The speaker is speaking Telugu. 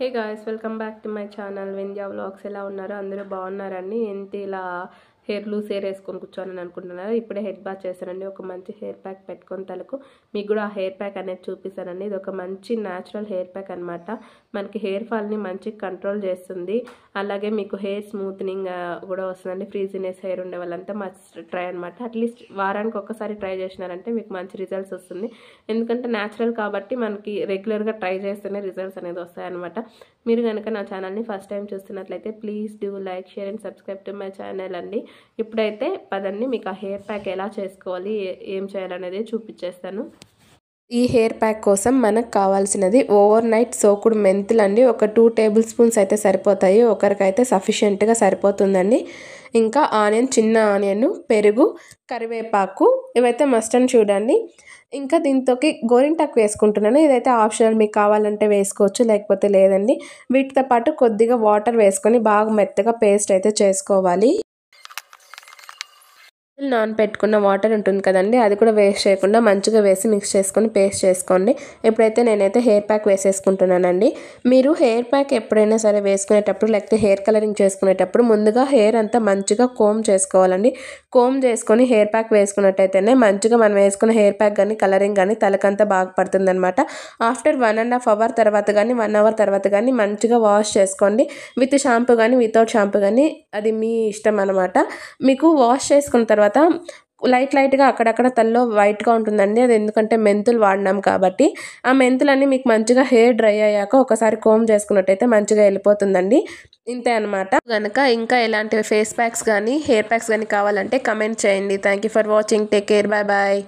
Hey guys, welcome back to my channel Vindhya vlogs. ఎలా ఉన్నారు? అందరూ బాగున్నారండి. ఏంటి ఇలా లూస్ హెయిర్ వేసుకొని కూర్చోని అనుకుంటున్నారు? ఇప్పుడే హెడ్ బాత్ చేశానండి. ఒక మంచి హెయిర్ ప్యాక్ పెట్టుకొని తలకు మీకు కూడా ఆ హెయిర్ ప్యాక్ అనేది చూపిస్తానండి. ఇది ఒక మంచి న్యాచురల్ హెయిర్ ప్యాక్ అనమాట. మనకి హెయిర్ ఫాల్ని మంచిగా కంట్రోల్ చేస్తుంది. అలాగే మీకు హెయిర్ స్మూత్నింగ్ కూడా వస్తుందండి. ఫ్రీజినెస్ హెయిర్ ఉండే వాళ్ళంతా మస్ట్ ట్రై అనమాట. అట్లీస్ట్ వారానికి ఒక్కసారి ట్రై చేసినారంటే మీకు మంచి రిజల్ట్స్ వస్తుంది. ఎందుకంటే న్యాచురల్ కాబట్టి మనకి రెగ్యులర్గా ట్రై చేస్తేనే రిజల్ట్స్ అనేది వస్తాయన్నమాట. మీరు కనుక నా ఛానల్ని ఫస్ట్ టైం చూస్తున్నట్లయితే please do like, share and subscribe to my channel అండి. ఇప్పుడైతే పదండి మీకు ఆ హెయిర్ ప్యాక్ ఎలా చేసుకోవాలి, ఏం చేయాలనేది చూపించేస్తాను. ఈ హెయిర్ ప్యాక్ కోసం మనకు కావాల్సినది ఓవర్ నైట్ సోకుడు మెంతులు అండి. ఒక 2 టేబుల్ స్పూన్స్ అయితే సరిపోతాయి. ఒకరికైతే సఫిషియెంట్గా సరిపోతుందండి. ఇంకా చిన్న ఆనియన్, పెరుగు, కరివేపాకు ఇవైతే మస్ట్ అని చూడండి. ఇంకా దీంతోకి గోరింటాకు వేసుకుంటున్నాను. ఇదైతే ఆప్షనల్, మీకు కావాలంటే వేసుకోవచ్చు, లేకపోతే లేదండి. వీటితో పాటు కొద్దిగా వాటర్ వేసుకొని బాగా మెత్తగా పేస్ట్ అయితే చేసుకోవాలి. నానబెట్టుకున్న వాటర్ ఉంటుంది కదండి, అది కూడా వేస్ట్ చేయకుండా మంచిగా వేసి మిక్స్ చేసుకొని పేస్ట్ చేసుకోండి. ఇప్పుడైతే నేనైతే హెయిర్ ప్యాక్ వేసేసుకుంటున్నానండి. మీరు హెయిర్ ప్యాక్ ఎప్పుడైనా సరే వేసుకునేటప్పుడు, లేకపోతే హెయిర్ కలరింగ్ చేసుకునేటప్పుడు ముందుగా హెయిర్ అంతా మంచిగా కోమ్ చేసుకోవాలండి. కోమ్ చేసుకొని హెయిర్ ప్యాక్ వేసుకున్నట్టయితేనే మంచిగా మనం వేసుకున్న హెయిర్ ప్యాక్ కానీ కలరింగ్ కానీ తలకంతా బాగా పడుతుంది అనమాట. ఆఫ్టర్ 1.5 అవర్ తర్వాత కానీ 1 అవర్ తర్వాత కానీ మంచిగా వాష్ చేసుకోండి. విత్ షాంపూ కానీ వితౌట్ షాంపూ కానీ, అది మీ ఇష్టం అనమాట. మీకు వాష్ చేసుకున్న తర్వాత లైట్గా అక్కడక్కడ తలలో వైట్గా ఉంటుందండి. అది ఎందుకంటే మెంతులు వాడినాం కాబట్టి. ఆ మెంతులన్నీ మీకు మంచిగా హెయిర్ డ్రై అయ్యాక ఒకసారి కోమ్ చేసుకున్నట్టయితే మంచిగా వెళ్ళిపోతుందండి. ఇంతే అనమాట. కనుక ఇంకా ఎలాంటి ఫేస్ ప్యాక్స్ కానీ హెయిర్ ప్యాక్స్ కానీ కావాలంటే కమెంట్ చేయండి. Thank you for watching. Take care. Bye bye.